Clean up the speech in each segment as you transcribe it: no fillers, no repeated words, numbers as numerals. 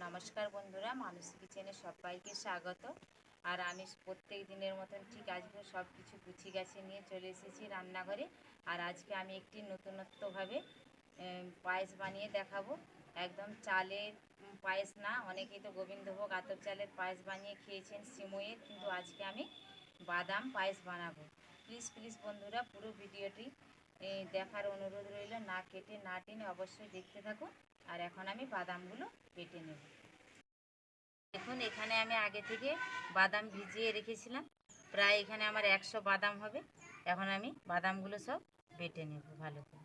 নমস্কার বন্ধুরা, মানসী কিচেনে সবাইকে স্বাগত। আর আমি প্রত্যেক দিনের মতন ঠিক আজকে সব কিছু গুছিয়ে গাছে নিয়ে চলে এসেছি রান্নাঘরে। আর আজকে আমি একটি নতুনত্বভাবে পায়েস বানিয়ে দেখাবো। একদম চালের পায়েস না, অনেকেই তো গোবিন্দভোগ আতপ চালের পায়েস বানিয়ে খেয়েছেন সিমইয়ের, কিন্তু আজকে আমি বাদাম পায়েস বানাবো। প্লিজ প্লিজ বন্ধুরা, পুরো ভিডিওটি দেখার অনুরোধ রইল। না কেটে না টেনে অবশ্যই দেখতে থাকুন। আর এখন আমি বাদামগুলো বেটে নেব। দেখুন, এখানে আমি আগে থেকে বাদাম ভিজিয়ে রেখেছিলাম, প্রায় এখানে আমার 100 বাদাম হবে। এখন আমি বাদামগুলো সব বেটে নেব ভালো করে।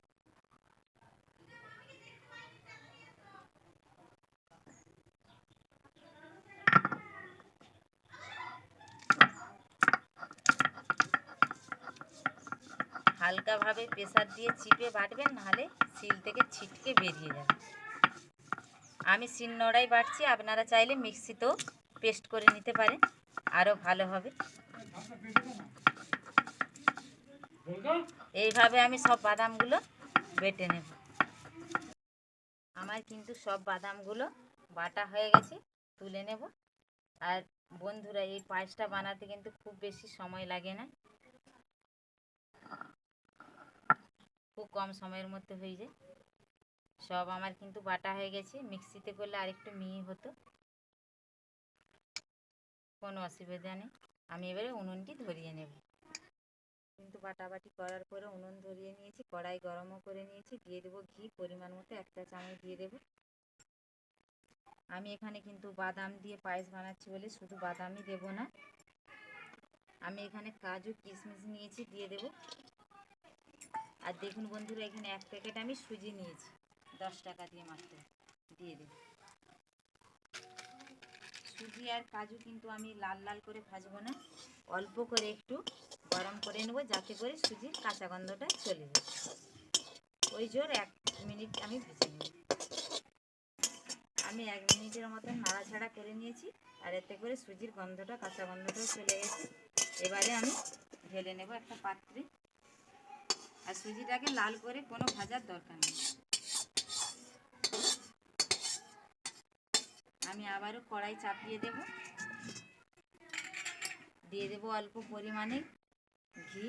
হালকাভাবে প্রেসার দিয়ে চিপে বাটবেন, নাহলে শিল থেকে ছিটকে বেরিয়ে যাবে। আমি শিলনোড়াই বাটছি, আপনারা চাইলে মিক্সিতেও পেস্ট করে নিতে পারেন, আরও ভালো হবে। এইভাবে আমি সব বাদামগুলো বেটে নেব। আমার কিন্তু সব বাদামগুলো বাটা হয়ে গেছে, তুলে নেব। আর বন্ধুরা, এই পায়েসটা বানাতে কিন্তু খুব বেশি সময় লাগে না, খুব কম সময়ের মধ্যে হয়ে যায়। সব আমার কিন্তু বাটা হয়ে গেছে, মিক্সিতে করলে আরেকটু মিহি হতো, কোনো অসুবিধা নেই। আমি এবারে উনুনটি ধরিয়ে নেব। কিন্তু বাটাবাটি করার পরে উনুন ধরিয়ে নিয়েছি, কড়াই গরমও করে নিয়েছি। দিয়ে দেবো ঘি, পরিমাণ মতো 1 চা চামচ দিয়ে দেবো। আমি এখানে কিন্তু বাদাম দিয়ে পায়েস বানাচ্ছি বলে শুধু বাদামই দেব না, আমি এখানে কাজু কিশমিশ নিয়েছি, দিয়ে দেব। আর দেখুন বন্ধুরা, এখানে 1 প্যাকেট আমি সুজি নিয়েছি, 10 টাকা দিয়ে মাত্র, দিয়ে দেব। সুজি আর কাজু কিন্তু আমি লাল লাল করে ভাজবো না, অল্প করে একটু গরম করে নেব, যাতে করে সুজির কাঁচা গন্ধটা চলে যায়। ওই জোর 1 মিনিট আমি ভেজে নেব। আমি 1 মিনিটের মতন নাড়াচাড়া করে নিয়েছি, আর এতে করে সুজির গন্ধটা, কাঁচা গন্ধটাও চলে গেছে। এবারে আমি ঢেলে নেব একটা পাত্রে। আর সুজিটাকে লাল করে কোনো ভাজার দরকার নেই। আমি আবারও কড়াই চাপিয়ে দেব, দিয়ে দেব অল্প পরিমাণে ঘি।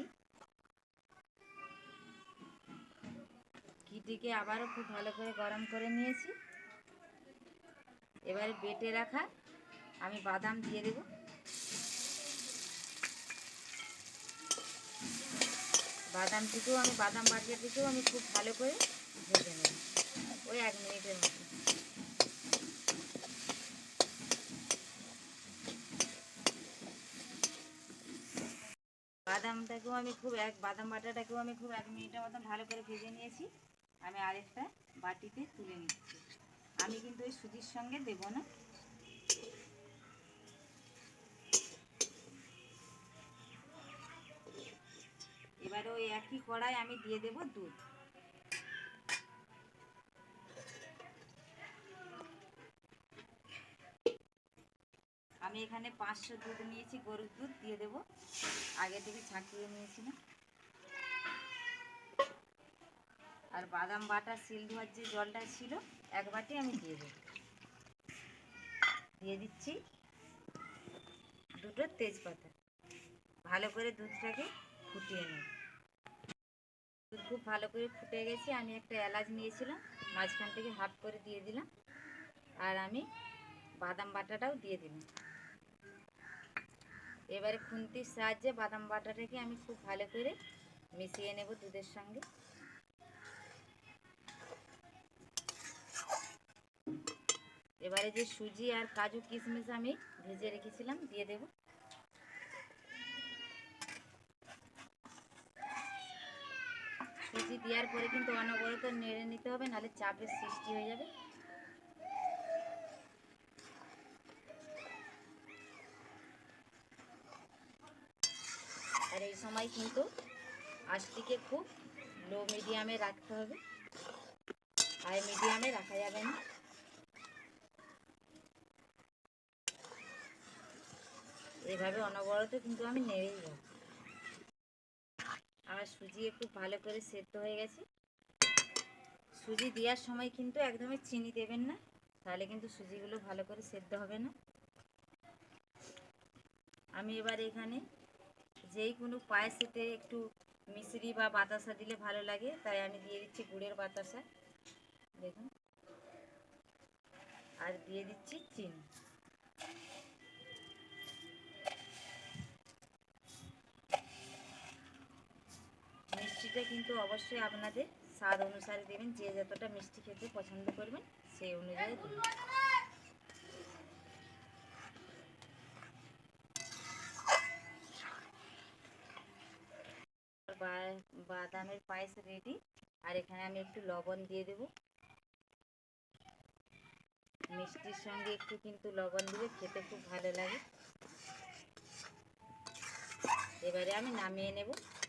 ঘিটিকে আবারও খুব ভালো করে গরম করে নিয়েছি। এবারে বেটে রাখা আমি বাদাম দিয়ে দেব। বাদাম বাটিয়াটিকেও আমি খুব ভালো করে ভেজে নেব, ওই 1 মিনিটের মতো। বাদাম বাটাটাকেও আমি খুব 1 মিনিটের মতন ভালো করে ভেজে নিয়েছি। আমি আরেকটা বাটিতে তুলে নিচ্ছি। আমি কিন্তু ওই সুজির সঙ্গে দেব না। এবারে ওই একই কড়াই আমি দিয়ে দেব দুধ। আমি এখানে 500 দুধ নিয়েছি, গরুর দুধ, দিয়ে দেব। আগে থেকে ছাঁকিয়ে নিয়েছিলাম। আর বাদাম বাটা শিল ধোয়ার যে জলটা ছিল 1 বাটি আমি দিয়ে দেব। দিয়ে দিচ্ছি 2টো তেজপাতা। ভালো করে দুধটাকে ফুটিয়ে নেব। দুধ খুব ভালো করে ফুটে গেছে। আমি একটা এলাচ নিয়েছিলাম, মাঝখান থেকে হাফ করে দিয়ে দিলাম। আর আমি বাদাম বাটাটাও দিয়ে দিলাম। এবারে খুন্তির সাহায্যে বাদাম বাটাটাকে আমি খুব ভালো করে মিশিয়ে নেব দুধের সঙ্গে। এবারে যে সুজি আর কাজু কিশমিশ আমি ভেজে রেখেছিলাম দিয়ে দেব। সুজি দেওয়ার পরে কিন্তু অনবরত নেড়ে নিতে হবে, নাহলে চাপের সৃষ্টি হয়ে যাবে। আর এই সময় কিন্তু আঁচটিকে খুব লো মিডিয়ামে রাখতে হবে, হাই মিডিয়ামে রাখা যাবে না। এভাবে অনবরত কিন্তু আমি নেড়েই যাব। আমার সুজি খুব ভালো করে সেদ্ধ হয়ে গেছে। সুজি দেওয়ার সময় কিন্তু একদমই চিনি দেবেন না, তাহলে কিন্তু সুজিগুলো ভালো করে সেদ্ধ হবে না। আমি এবার এখানে যেই কোনো পায়েসেতে একটু মিশ্রি বা বাতাসা দিলে ভালো লাগে, তাই আমি দিয়ে দিচ্ছি গুড়ের বাতাসা, দেখুন, আর দিয়ে দিচ্ছি চিনি। মিষ্টিটা কিন্তু অবশ্যই আপনাদের স্বাদ অনুসারে দেবেন, যে যতটা মিষ্টি খেতে পছন্দ করবেন সেই অনুযায়ী দেবেন। বাদামের পায়েস রেডি। আর এখানে আমি একটু লবণ দিয়ে দেব। মিষ্টির সঙ্গে একটু কিন্তু লবণ দিলে খেতে খুব ভালো লাগে। এবারে আমি নামিয়ে নেব।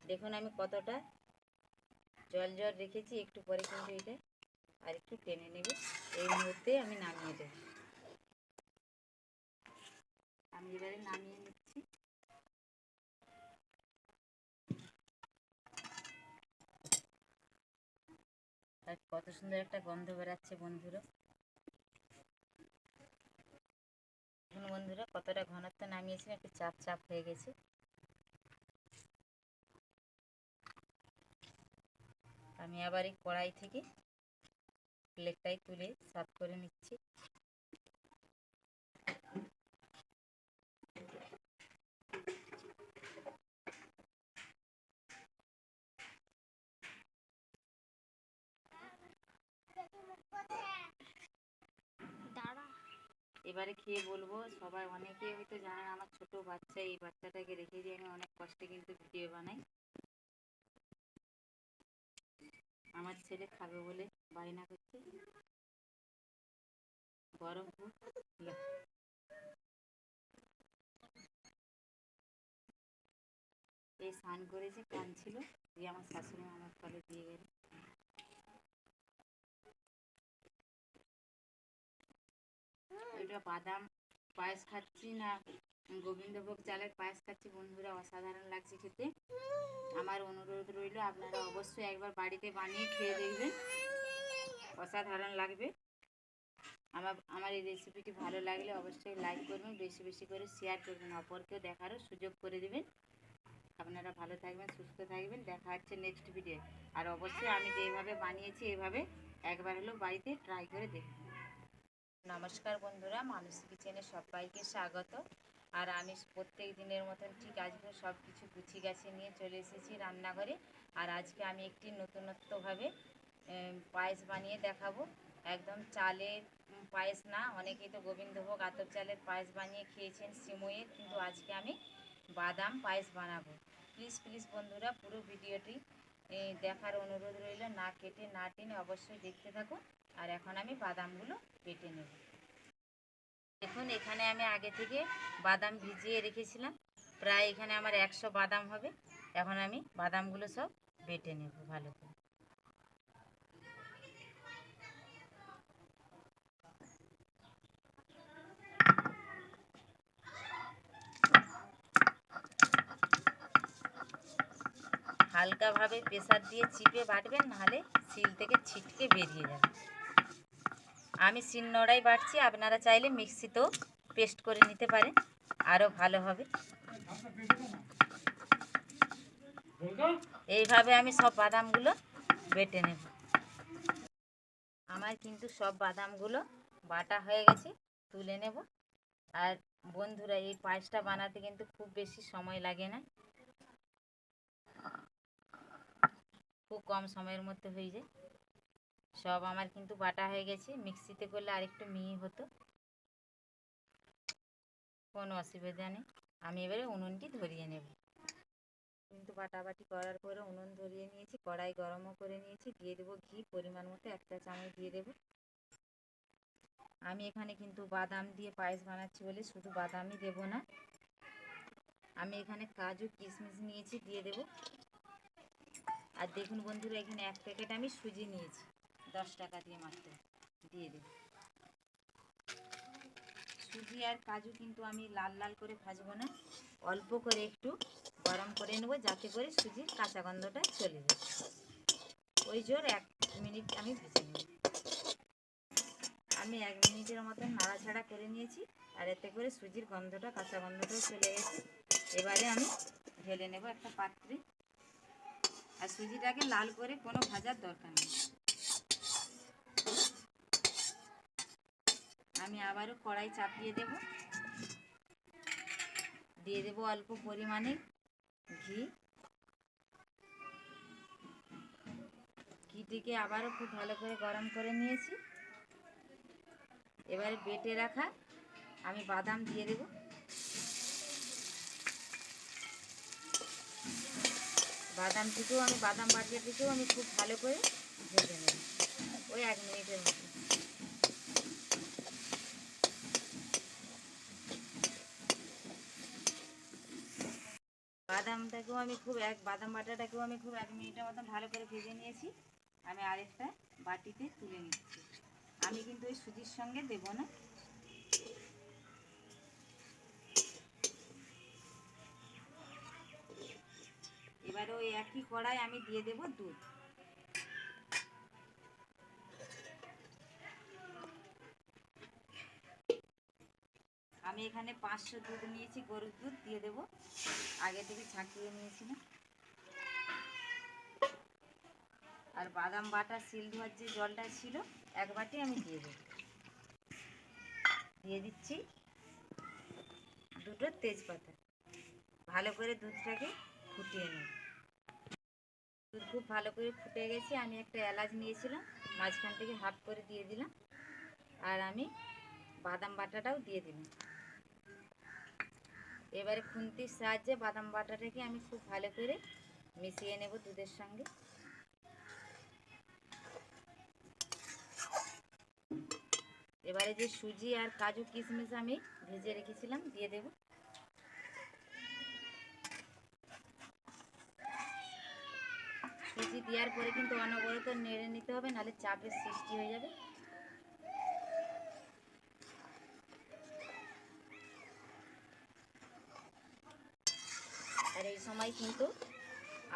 দেখুন আমি কতটা জল জল রেখেছি, একটু পরে কিন্তু এটা আর একটু টেনে নেব। এই মুহূর্তে আমি নামিয়ে দেব। আমি এবারে নামিয়ে নিচ্ছি। আর কত সুন্দর একটা গন্ধ বেরাচ্ছে বন্ধুরা। দেখুন বন্ধুরা কতটা ঘনত্ব নামিয়েছি, একটু চাপ চাপ হয়ে গেছে। আমি আবার এই কড়াই থেকে প্লেটটাই তুলে সার্ভ করে নিচ্ছি। এবারে খেয়ে বলবো, সবাই অনেকে হয়তো জানেন আমার ছোট বাচ্চা, এই বাচ্চাটাকে রেখে দিয়ে আমি অনেক কষ্টে কিন্তু ভিডিও বানাই। আমার ছেলে খাবে বলে বায়না করছে। গরম হোক। এই স্নান করেছে, কাঁদছিল, দিয়ে আমার শাশুড়ি মা আমার ফলে দিয়ে গেল। এটা বাদাম পায়েস খাচ্ছি না গোবিন্দভোগ চালের পায়েস খাচ্ছি বন্ধুরা, অসাধারণ লাগছে খেতে। আমার অনুরোধ রইল আপনারা অবশ্যই একবার বাড়িতে বানিয়ে খেয়ে দেখবেন, অসাধারণ লাগবে। আমার এই রেসিপিটি ভালো লাগলে অবশ্যই লাইক করবেন, বেশি বেশি করে শেয়ার করবেন, অপরকেও দেখারও সুযোগ করে দেবেন। আপনারা ভালো থাকবেন, সুস্থ থাকবেন, দেখা হচ্ছে নেক্সট ভিডিও। আর অবশ্যই আমি যেইভাবে বানিয়েছি এইভাবে একবার হলেও বাড়িতে ট্রাই করে দেখবেন। নমস্কার বন্ধুরা, মানসী কিচেনে সবাইকে স্বাগত। আর আমি প্রত্যেক দিনের মতন ঠিক আজকে সব কিছু গুছিয়ে গাছে নিয়ে চলে এসেছি রান্নাঘরে। আর আজকে আমি একটি নতুনত্বভাবে পায়েস বানিয়ে দেখাবো। একদম চালের পায়েস না, অনেকেই তো গোবিন্দভোগ আতপ চালের পায়েস বানিয়ে খেয়েছেন সিমইয়ের, কিন্তু আজকে আমি বাদাম পায়েস বানাবো। প্লিজ প্লিজ বন্ধুরা পুরো ভিডিওটি দেখার অনুরোধ রইল, না কেটে না টেনে অবশ্যই দেখতে থাকুন। আর এখন আমি বাদামগুলো বেটে নেব। দেখুন এখানে আমি আগে থেকে বাদাম ভিজিয়ে রেখেছিলাম, প্রায় এখানে আমার 100 বাদাম হবে। এখন আমি বাদামগুলো সব বেটে নেব ভালো করে। হালকাভাবে প্রেসার দিয়ে চিপে বাটবেন, নাহলে শিল থেকে ছিটকে বেরিয়ে যাবে। আমি শিলনোড়ায় বাটছি, আপনারা চাইলে মিক্সিতেও পেস্ট করে নিতে পারেন, আরও ভালো হবে। এইভাবে আমি সব বাদামগুলো বেটে নেব। আমার কিন্তু সব বাদামগুলো বাটা হয়ে গেছে, তুলে নেব। আর বন্ধুরা এই পায়েসটা বানাতে কিন্তু খুব বেশি সময় লাগে না, খুব কম সময়ের মধ্যে হয়ে যায়। সব আমার কিন্তু বাটা হয়ে গেছে, মিক্সিতে করলে আরেকটু মিহি হতো, কোনো অসুবিধা নেই। আমি এবারে উনুনটি ধরিয়ে নেব। কিন্তু বাটাবাটি করার পরে উনুন ধরিয়ে নিয়েছি, কড়াই গরমও করে নিয়েছি, দিয়ে দেবো ঘি পরিমাণ মতো 1 চা চামচ দিয়ে দেবো। আমি এখানে কিন্তু বাদাম দিয়ে পায়েস বানাচ্ছি বলে শুধু বাদামই দেব না, আমি এখানে কাজু কিশমিশ নিয়েছি, দিয়ে দেব। আর দেখুন বন্ধুরা এখানে 1 প্যাকেট আমি সুজি নিয়েছি 10 টাকা দিয়ে মাত্র, দিয়ে দেব। সুজি আর কাজু কিন্তু আমি লাল লাল করে ভাজবো না, অল্প করে একটু গরম করে নেব, যাতে করে সুজির কাঁচা গন্ধটা চলে যায়। ওই জোর 1 মিনিট আমি ভেজে নেব। আমি আমি 1 মিনিটের মতন নাড়াচাড়া করে নিয়েছি। আর এতে করে সুজির গন্ধটা, কাঁচা গন্ধটাও চলে গেছে। এবারে আমি ঢেলে নেব একটা পাত্রে। আর সুজিটাকে লাল করে কোনো ভাজার দরকার নেই। আমি আবারও কড়াই চাপিয়ে দেব, দিয়ে দেব অল্প পরিমাণে ঘি। ঘিটিকে আবারও খুব ভালো করে গরম করে নিয়েছি। এবারে বেটে রাখা আমি বাদাম দিয়ে দেব। বাদাম বাটিয়াটিকেও আমি খুব ভালো করে ভেজে নেব, ওই 1 মিনিটের মতো। বাদাম বাটাটাকেও আমি খুব 1 মিনিটের মতো ভালো করে ভেজে নিয়েছি। আমি আরেকটা বাটিতে তুলে নিচ্ছি। আমি কিন্তু ওই সুজির সঙ্গে দেব না। এবারে ওই একই কড়াই আমি দিয়ে দেব দুধ। আমি এখানে 500 দুধ নিয়েছি, গরুর দুধ দিয়ে দেব। আগে থেকে ছাঁকিয়ে নিয়েছিলাম। আর বাদাম বাটা সিল ধোয়ার যে জলটা ছিল 1 বাটি আমি দিয়ে দেব। দিয়ে দিচ্ছি 2টো তেজপাতা। ভালো করে দুধটাকে ফুটিয়ে নেব। দুধ খুব ভালো করে ফুটে গেছে। আমি একটা এলাচ নিয়েছিলাম, মাঝখান থেকে হাফ করে দিয়ে দিলাম। আর আমি বাদাম বাটাটাও দিয়ে দিলাম। এবারে খুন্তির সাহায্যে বাদাম বাটাটাকে আমি খুব ভালো করে মিশিয়ে নেব দুধের সঙ্গে। এবারে যে সুজি আর কাজু কিশমিশ আমি ভেজে রেখেছিলাম দিয়ে দেব। সুজি দেওয়ার পরে কিন্তু অনবরত নেড়ে নিতে হবে, নাহলে চাপের সৃষ্টি হয়ে যাবে। আর এই সময় কিন্তু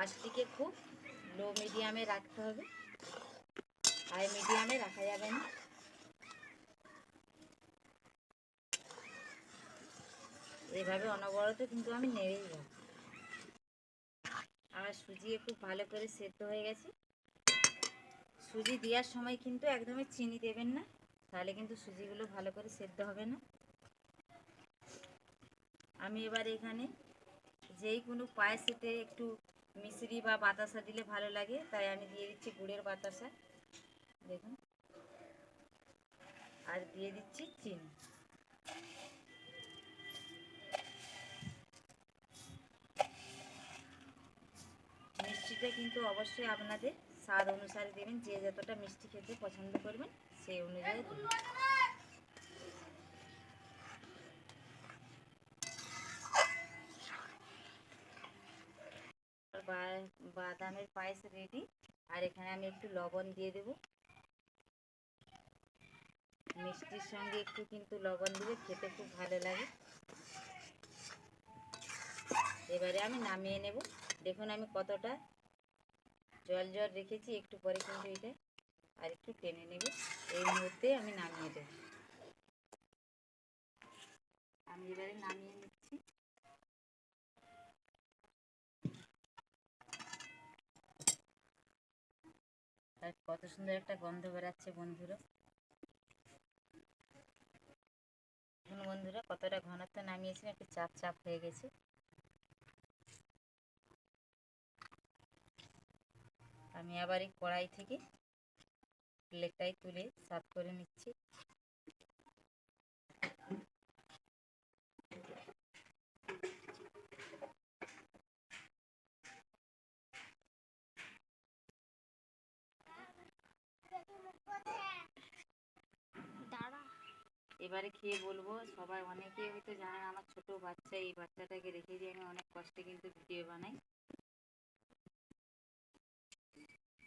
আঁচটিকে খুব লো মিডিয়ামে রাখতে হবে, হাই মিডিয়ামে রাখা যাবে না। এইভাবে অনবরত কিন্তু আমি নেড়েই যাব। আমার সুজি খুব ভালো করে সেদ্ধ হয়ে গেছে। সুজি দেওয়ার সময় কিন্তু একদমই চিনি দেবেন না, তাহলে কিন্তু সুজিগুলো ভালো করে সেদ্ধ হবে না। আমি এবার এখানে যেই কোনো পায়েসেতে একটু মিশ্রি বা বাতাসা দিলে ভালো লাগে, তাই আমি দিয়ে দিচ্ছি গুড়ের বাতাসা, দেখুন। আর দিয়ে দিচ্ছি চিনি। মিষ্টিটা কিন্তু অবশ্যই আপনাদের স্বাদ অনুসারে দেবেন, যে যতটা মিষ্টি খেতে পছন্দ করবেন সেই অনুযায়ী দেবেন। বাদামের পায়েস রেডি। আর এখানে আমি একটু লবণ দিয়ে দেব। মিষ্টির সঙ্গে একটু কিন্তু লবণ দিলে খেতে খুব ভালো লাগে। এবারে আমি নামিয়ে নেব। দেখুন আমি কতটা জল জল রেখেছি, একটু পরে কিন্তু এটা আর একটু টেনে নেব। এই মুহূর্তে আমি নামিয়ে দেব। আমি এবারে নামিয়ে নিচ্ছি। আর কত সুন্দর একটা গন্ধ বেরাচ্ছে বন্ধুরা। দেখুন বন্ধুরা কতটা ঘনত্ব নামিয়েছি, একটু চাপ চাপ হয়ে গেছে। আমি আবার এই কড়াই থেকে প্লেটটাই তুলে সার্ভ করে নিচ্ছি। এবারে খেয়ে বলবো, সবাই অনেকেই হয়তো জানেন আমার ছোট বাচ্চা, এই বাচ্চাটাকে রেখে দিয়ে আমি অনেক কষ্টে কিন্তু ভিডিও বানাই।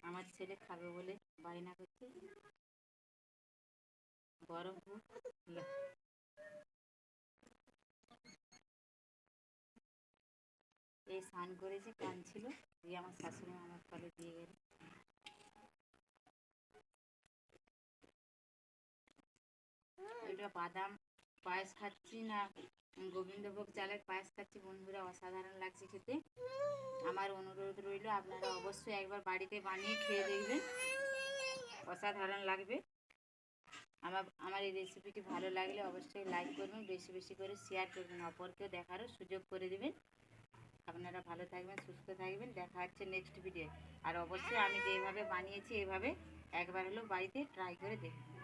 আমার ছেলে খাবে বলে বায়না করছে। গরম এই স্নান করেছে, কাঁদছিল, দিয়ে আমার শাশুড়ি আমার কোলে দিয়ে গেল। বন্ধুরা বাদাম পায়েস খাচ্ছি না গোবিন্দভোগ চালের পায়েস খাচ্ছি বন্ধুরা, অসাধারণ লাগছে খেতে। আমার অনুরোধ রইল আপনারা অবশ্যই একবার বাড়িতে বানিয়ে খেয়ে দেখবেন, অসাধারণ লাগবে। আমার এই রেসিপিটি ভালো লাগলে অবশ্যই লাইক করবেন, বেশি বেশি করে শেয়ার করবেন, অপরকেও দেখারও সুযোগ করে দেবেন। আপনারা ভালো থাকবেন, সুস্থ থাকবেন, দেখা হচ্ছে নেক্সট ভিডিও। আর অবশ্যই আমি যেভাবে বানিয়েছি এভাবে একবার হলেও বাড়িতে ট্রাই করে দেখবেন।